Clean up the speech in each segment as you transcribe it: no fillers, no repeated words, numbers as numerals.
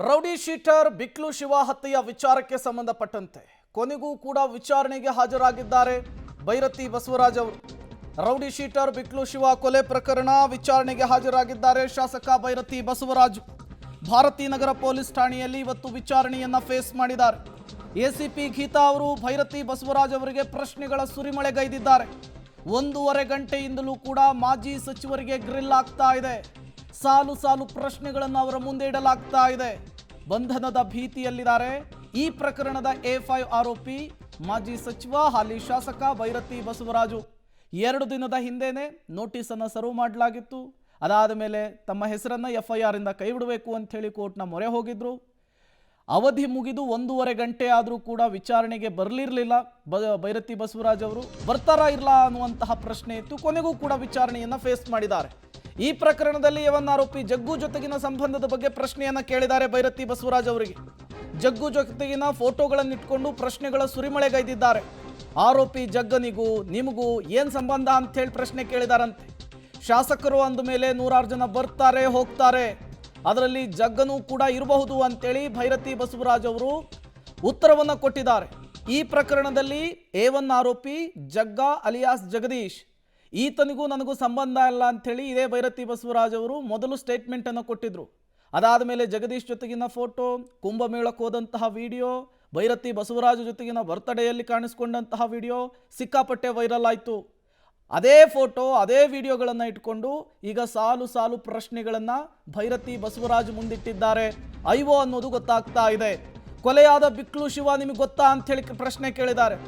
Rowdy sheeter ಬಿಕ್ಲು Shiva ಹತ್ಯೆಯ ವಿಚಾರಕ್ಕೆ ಸಂಬಂಧಪಟ್ಟಂತೆ ಕೊನೆಗೂ ಕೂಡ ವಿಚಾರಣೆಗೆ ಹಾಜರಾಗಿದ್ದಾರೆ ಭೈರತಿ ಬಸವರಾಜ್ ಅವರು. ರೌಡಿ ಶೀಟರ್ ಬಿಕ್ಲು ಶಿವ ಕೊಲೆ ಪ್ರಕರಣ ವಿಚಾರಣೆಗೆ ಹಾಜರಾಗಿದ್ದಾರೆ ಶಾಸಕ ಭೈರತಿ ಬಸವರಾಜ್. ಭಾರತೀನಗರ ಪೊಲೀಸ್ ಠಾಣೆಯಲ್ಲಿ ಇವತ್ತು ವಿಚಾರಣೆಯನ್ನ ಫೇಸ್ ಮಾಡಿದ್ದಾರೆ. ಎಸಿಪಿ ಗೀತಾ ಅವರು ಭೈರತಿ ಬಸವರಾಜ್ ಅವರಿಗೆ ಪ್ರಶ್ನೆಗಳ ಸುರಿಮಳೆಗೈದಿದ್ದಾರೆ. 1.5 ಗಂಟೆಯಿಂದಲೂ ಕೂಡ ಮಾಜಿ ಸಚಿವರಿಗೆ ಗ್ರಿಲ್ ಆಗ್ತಾ ಇದೆ. ಸಾಲು ಸಾಲು ಪ್ರಶ್ನೆಗಳನ್ನು ಅವರ ಮುಂದೆ ಇಡಲಾಗ್ತಾ ಇದೆ. ಬಂಧನದ ಭೀತಿಯಲ್ಲಿದ್ದಾರೆ. ಈ ಪ್ರಕರಣದ A5 ಆರೋಪಿ ಮಾಜಿ ಸಚಿವ ಹಾಲಿ ಶಾಸಕ ಭೈರತಿ ಬಸವರಾಜು. 2 ದಿನದ ಹಿಂದೆನೆ ನೋಟಿಸ್ ಅನ್ನು ಸರ್ವ್ ಮಾಡಲಾಗಿತ್ತು. ಅದಾದ ಮೇಲೆ ತಮ್ಮ ಹೆಸರನ್ನ FIR ಇಂದ ಕೈಬಿಡಬೇಕು ಅಂತ ಹೇಳಿ ಕೋರ್ಟ್ನ ಮೊರೆ ಹೋಗಿದ್ರು. ಅವಧಿ ಮುಗಿದು 1.5 ಗಂಟೆ ಆದರೂ ಕೂಡ ವಿಚಾರಣೆಗೆ ಬರಲಿರಲಿಲ್ಲ ಭೈರತಿ ಬಸವರಾಜ್ ಅವರು. ಬರ್ತಾರಾ ಇಲ್ಲ ಅನ್ನುವಂತಹ ಪ್ರಶ್ನೆ ಇತ್ತು. ಕೊನೆಗೂ ಕೂಡ ವಿಚಾರಣೆಯನ್ನ ಫೇಸ್ ಮಾಡಿದ್ದಾರೆ. ಈ ಪ್ರಕರಣದಲ್ಲಿ A1 ಆರೋಪಿ ಜಗ್ಗು ಜೊತೆಗಿನ ಸಂಬಂಧದ ಬಗ್ಗೆ ಪ್ರಶ್ನೆಯನ್ನ ಕೇಳಿದ್ದಾರೆ ಭೈರತಿ ಬಸವರಾಜ್ ಅವರಿಗೆ. ಜಗ್ಗು ಜೊತೆಗಿನ ಫೋಟೋಗಳನ್ನು ಇಟ್ಕೊಂಡು ಪ್ರಶ್ನೆಗಳ ಸುರಿಮಳೆಗೈದಿದ್ದಾರೆ. ಆರೋಪಿ ಜಗ್ಗನಿಗೂ ನಿಮಗೂ ಏನ್ ಸಂಬಂಧ ಅಂತ ಹೇಳಿ ಪ್ರಶ್ನೆ ಕೇಳಿದಾರಂತೆ. ಶಾಸಕರು ಅಂದ ಮೇಲೆ 100 ಜನ ಬರ್ತಾರೆ ಹೋಗ್ತಾರೆ, ಅದರಲ್ಲಿ ಜಗ್ಗನೂ ಕೂಡ ಇರಬಹುದು ಅಂತೇಳಿ ಭೈರತಿ ಬಸವರಾಜ್ ಅವರು ಉತ್ತರವನ್ನ ಕೊಟ್ಟಿದ್ದಾರೆ. ಈ ಪ್ರಕರಣದಲ್ಲಿ A1 ಆರೋಪಿ ಜಗ್ಗ ಅಲಿಯಾಸ್ ಜಗದೀಶ್, ಈತನಿಗೂ ನನಗೂ ಸಂಬಂಧ ಇಲ್ಲ ಅಂಥೇಳಿ ಇದೇ ಭೈರತಿ ಬಸವರಾಜ್ ಅವರು ಮೊದಲು ಸ್ಟೇಟ್ಮೆಂಟ್ ಅನ್ನು ಕೊಟ್ಟಿದ್ರು. ಅದಾದ ಮೇಲೆ ಜಗದೀಶ್ ಜೊತೆಗಿನ ಫೋಟೋ, ಕುಂಭಮೇಳಕ್ಕೆ ಹೋದಂತಹ ವಿಡಿಯೋ, ಭೈರತಿ ಬಸವರಾಜ್ ಜೊತೆಗಿನ ಬರ್ತ್ಡೇಯಲ್ಲಿ ಕಾಣಿಸ್ಕೊಂಡಂತಹ ವಿಡಿಯೋ ಸಿಕ್ಕಾಪಟ್ಟೆ ವೈರಲ್ ಆಯಿತು. ಅದೇ ಫೋಟೋ ಅದೇ ವಿಡಿಯೋಗಳನ್ನು ಇಟ್ಕೊಂಡು ಈಗ ಸಾಲು ಸಾಲು ಪ್ರಶ್ನೆಗಳನ್ನು ಭೈರತಿ ಬಸವರಾಜ್ ಮುಂದಿಟ್ಟಿದ್ದಾರೆ. ಐವೋ ಅನ್ನೋದು ಗೊತ್ತಾಗ್ತಾ ಇದೆ. ಕೊಲೆಯಾದ ಬಿಕ್ಲು ಶಿವ ನಿಮಗೆ ಗೊತ್ತಾ ಅಂಥೇಳಿ ಪ್ರಶ್ನೆ ಕೇಳಿದ್ದಾರೆ.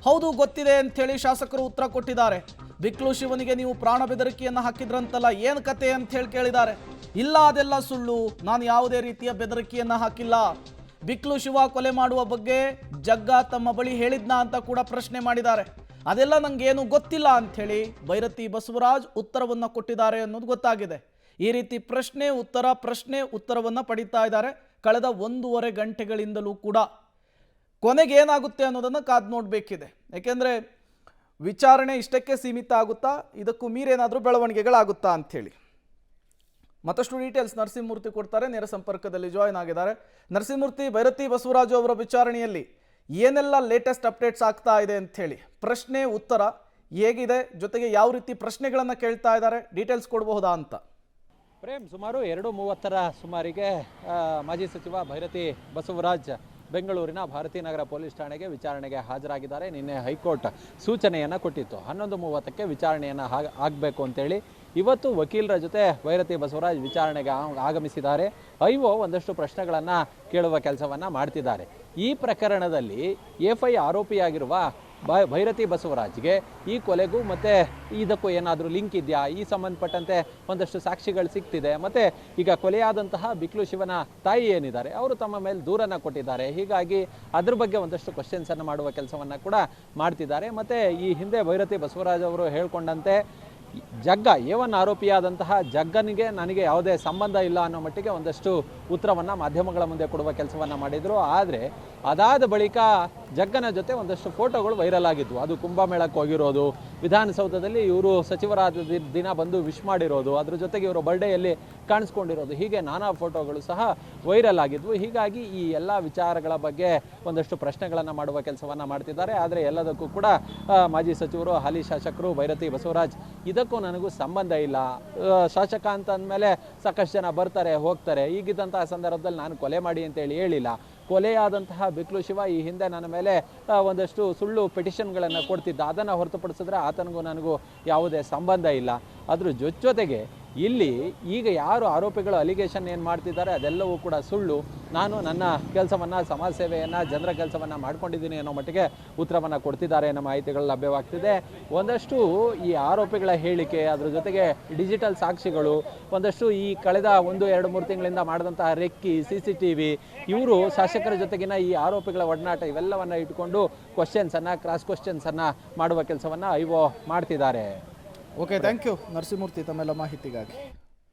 ಹೌದು ಗೊತ್ತಿದೆ ಅಂಥೇಳಿ ಶಾಸಕರು ಉತ್ತರ ಕೊಟ್ಟಿದ್ದಾರೆ. ಬಿಕ್ಲು ಶಿವನಿಗೆ ನೀವು ಪ್ರಾಣ ಬೆದರಿಕೆಯನ್ನು ಹಾಕಿದ್ರಂತಲ್ಲ, ಏನು ಕತೆ ಅಂತ ಹೇಳಿ ಕೇಳಿದ್ದಾರೆ. ಇಲ್ಲ, ಅದೆಲ್ಲ ಸುಳ್ಳು, ನಾನು ಯಾವುದೇ ರೀತಿಯ ಬೆದರಿಕೆಯನ್ನು ಹಾಕಿಲ್ಲ. ಬಿಕ್ಲು ಶಿವ ಕೊಲೆ ಮಾಡುವ ಬಗ್ಗೆ ಜಗ್ಗ ತಮ್ಮ ಬಳಿ ಹೇಳಿದ್ನಾ ಅಂತ ಕೂಡ ಪ್ರಶ್ನೆ ಮಾಡಿದ್ದಾರೆ. ಅದೆಲ್ಲ ನನಗೇನು ಗೊತ್ತಿಲ್ಲ ಅಂಥೇಳಿ ಭೈರತಿ ಬಸವರಾಜ್ ಉತ್ತರವನ್ನು ಕೊಟ್ಟಿದ್ದಾರೆ ಅನ್ನೋದು ಗೊತ್ತಾಗಿದೆ. ಈ ರೀತಿ ಪ್ರಶ್ನೆ ಉತ್ತರವನ್ನು ಪಡಿತಾ ಇದ್ದಾರೆ ಕಳೆದ 1.5 ಗಂಟೆಗಳಿಂದಲೂ ಕೂಡ. ಕೊನೆಗೆ ಏನಾಗುತ್ತೆ ಅನ್ನೋದನ್ನು ಕಾದು ನೋಡಬೇಕಿದೆ. ಯಾಕೆಂದರೆ ವಿಚಾರಣೆ ಇಷ್ಟಕ್ಕೆ ಸೀಮಿತ ಆಗುತ್ತಾ, ಇದಕ್ಕೂ ಮೀರೇನಾದರೂ ಬೆಳವಣಿಗೆಗಳಾಗುತ್ತಾ ಅಂಥೇಳಿ. ಮತ್ತಷ್ಟು ಡೀಟೇಲ್ಸ್ ನರಸಿಂಹಮೂರ್ತಿ ಕೊಡ್ತಾರೆ, ನೇರ ಸಂಪರ್ಕದಲ್ಲಿ ಜಾಯ್ನ್ ಆಗಿದ್ದಾರೆ. ನರಸಿಂಹಮೂರ್ತಿ, ಭೈರತಿ ಬಸವರಾಜು ಅವರ ವಿಚಾರಣೆಯಲ್ಲಿ ಏನೆಲ್ಲ ಲೇಟೆಸ್ಟ್ ಅಪ್ಡೇಟ್ಸ್ ಆಗ್ತಾ ಇದೆ ಅಂಥೇಳಿ, ಪ್ರಶ್ನೆ ಉತ್ತರ ಹೇಗಿದೆ, ಜೊತೆಗೆ ಯಾವ ರೀತಿ ಪ್ರಶ್ನೆಗಳನ್ನು ಕೇಳ್ತಾ ಇದ್ದಾರೆ, ಡೀಟೇಲ್ಸ್ ಕೊಡಬಹುದಾ ಅಂತ? ಪ್ರೇಮ್, ಸುಮಾರು 2:30 ಸುಮಾರಿಗೆ ಮಾಜಿ ಸಚಿವ ಭೈರತಿ ಬಸವರಾಜ್ ಬೆಂಗಳೂರಿನ ಭಾರತೀನಗರ ಪೊಲೀಸ್ ಠಾಣೆಗೆ ವಿಚಾರಣೆಗೆ ಹಾಜರಾಗಿದ್ದಾರೆ. ನಿನ್ನೆ ಹೈಕೋರ್ಟ್ ಸೂಚನೆಯನ್ನು ಕೊಟ್ಟಿತ್ತು. 11:30ಕ್ಕೆ ವಿಚಾರಣೆಯನ್ನು ಆಗಬೇಕು ಅಂತೇಳಿ ಇವತ್ತು ವಕೀಲರ ಜೊತೆ ಭೈರತಿ ಬಸವರಾಜ್ ವಿಚಾರಣೆಗೆ ಆಗಮಿಸಿದ್ದಾರೆ. ಐವೋ ಒಂದಷ್ಟು ಪ್ರಶ್ನೆಗಳನ್ನು ಕೇಳುವ ಕೆಲಸವನ್ನು ಮಾಡ್ತಿದ್ದಾರೆ. ಈ ಪ್ರಕರಣದಲ್ಲಿ A5 ಆರೋಪಿಯಾಗಿರುವ ಭೈರತಿ ಬಸವರಾಜ್ಗೆ ಈ ಕೊಲೆಗೂ ಮತ್ತು ಇದಕ್ಕೂ ಏನಾದರೂ ಲಿಂಕ್ ಇದೆಯಾ, ಈ ಸಂಬಂಧಪಟ್ಟಂತೆ ಒಂದಷ್ಟು ಸಾಕ್ಷಿಗಳು ಸಿಗ್ತಿದೆ. ಮತ್ತು ಈಗ ಕೊಲೆಯಾದಂತಹ ಬಿಕ್ಲು ಶಿವನ ತಾಯಿ ಏನಿದ್ದಾರೆ ಅವರು ತಮ್ಮ ಮೇಲೆ ದೂರನ್ನು ಕೊಟ್ಟಿದ್ದಾರೆ. ಹೀಗಾಗಿ ಅದ್ರ ಬಗ್ಗೆ ಒಂದಷ್ಟು ಕ್ವಶನ್ಸನ್ನು ಮಾಡುವ ಕೆಲಸವನ್ನು ಕೂಡ ಮಾಡ್ತಿದ್ದಾರೆ. ಮತ್ತು ಈ ಹಿಂದೆ ಭೈರತಿ ಬಸವರಾಜ್ ಅವರು ಹೇಳ್ಕೊಂಡಂತೆ ಜಗ್ಗ A1 ಆರೋಪಿಯಾದಂತಹ ಜಗ್ಗನಿಗೆ ನನಗೆ ಯಾವುದೇ ಸಂಬಂಧ ಇಲ್ಲ ಅನ್ನೋ ಮಟ್ಟಿಗೆ ಒಂದಷ್ಟು ಉತ್ತರವನ್ನು ಮಾಧ್ಯಮಗಳ ಮುಂದೆ ಕೊಡುವ ಕೆಲಸವನ್ನು ಮಾಡಿದರು. ಆದರೆ ಅದಾದ ಬಳಿಕ ಜಗ್ಗನ ಜೊತೆ ಒಂದಷ್ಟು ಫೋಟೋಗಳು ವೈರಲ್ ಆಗಿದ್ವು. ಅದು ಕುಂಭಮೇಳಕ್ಕೆ ಹೋಗಿರೋದು, ವಿಧಾನಸೌಧದಲ್ಲಿ ಇವರು ಸಚಿವರಾದ ದಿನ ಬಂದು ವಿಶ್ ಮಾಡಿರೋದು, ಅದ್ರ ಜೊತೆಗೆ ಇವರು ಬರ್ಡೇಯಲ್ಲಿ ಕಾಣಿಸ್ಕೊಂಡಿರೋದು, ಹೀಗೆ ನಾನಾ ಫೋಟೋಗಳು ಸಹ ವೈರಲ್ ಆಗಿದ್ವು. ಹೀಗಾಗಿ ಈ ಎಲ್ಲ ವಿಚಾರಗಳ ಬಗ್ಗೆ ಒಂದಷ್ಟು ಪ್ರಶ್ನೆಗಳನ್ನು ಮಾಡುವ ಕೆಲಸವನ್ನು ಮಾಡ್ತಿದ್ದಾರೆ. ಆದರೆ ಎಲ್ಲದಕ್ಕೂ ಕೂಡ ಮಾಜಿ ಸಚಿವರು, ಹಾಲಿ ಶಾಸಕರು ಭೈರತಿ ಬಸವರಾಜ್ ಇದಕ್ಕೂ ನನಗೂ ಸಂಬಂಧ ಇಲ್ಲ, ಶಾಸಕ ಅಂತ ಅಂದಮೇಲೆ ಸಾಕಷ್ಟು ಜನ ಬರ್ತಾರೆ ಹೋಗ್ತಾರೆ, ಈಗಿದ್ದಂತಹ ಸಂದರ್ಭದಲ್ಲಿ ನಾನು ಕೊಲೆ ಮಾಡಿ ಅಂತೇಳಿ ಹೇಳಿಲ್ಲ. ಕೊಲೆಯಾದಂತಹ ಬಿಕ್ಲು ಶಿವ ಈ ಹಿಂದೆ ನನ್ನ ಮೇಲೆ ಒಂದಷ್ಟು ಸುಳ್ಳು ಪಿಟಿಷನ್ಗಳನ್ನು ಕೊಡ್ತಿದ್ದ, ಅದನ್ನು ಹೊರತುಪಡಿಸಿದ್ರೆ ಆತನಿಗೂ ನನಗೂ ಯಾವುದೇ ಸಂಬಂಧ ಇಲ್ಲ. ಅದ್ರ ಜೊತೆಗೆ ಇಲ್ಲಿ ಈಗ ಯಾರು ಆರೋಪಿಗಳು ಅಲಿಗೇಷನ್ ಏನು ಮಾಡ್ತಿದ್ದಾರೆ ಅದೆಲ್ಲವೂ ಕೂಡ ಸುಳ್ಳು. ನಾನು ನನ್ನ ಕೆಲಸವನ್ನು, ಸಮಾಜ ಸೇವೆಯನ್ನು, ಜನರ ಕೆಲಸವನ್ನು ಮಾಡ್ಕೊಂಡಿದ್ದೀನಿ ಅನ್ನೋ ಮಟ್ಟಿಗೆ ಉತ್ತರವನ್ನು ಕೊಡ್ತಿದ್ದಾರೆ ಅನ್ನೋ ಮಾಹಿತಿಗಳು ಲಭ್ಯವಾಗ್ತಿದೆ. ಒಂದಷ್ಟು ಈ ಆರೋಪಿಗಳ ಹೇಳಿಕೆ, ಅದ್ರ ಜೊತೆಗೆ ಡಿಜಿಟಲ್ ಸಾಕ್ಷಿಗಳು, ಒಂದಷ್ಟು ಈ ಕಳೆದ 1-2-3 ತಿಂಗಳಿಂದ ಮಾಡಿದಂತಹ ರೆಕ್ಕಿ, CCTV, ಇವರು ಶಾಸಕರ ಜೊತೆಗಿನ ಈ ಆರೋಪಿಗಳ ಒಡನಾಟ ಇವೆಲ್ಲವನ್ನು ಇಟ್ಕೊಂಡು ಕ್ರಾಸ್ ಕ್ವಶನ್ಸನ್ನು ಮಾಡುವ ಕೆಲಸವನ್ನು ಐವೋ ಮಾಡ್ತಿದ್ದಾರೆ. ಓಕೆ, ಥ್ಯಾಂಕ್ ಯು ನರಸಿಂಹಮೂರ್ತಿ ತಮ್ಮೆಲ್ಲ ಮಾಹಿತಿಗಾಗಿ.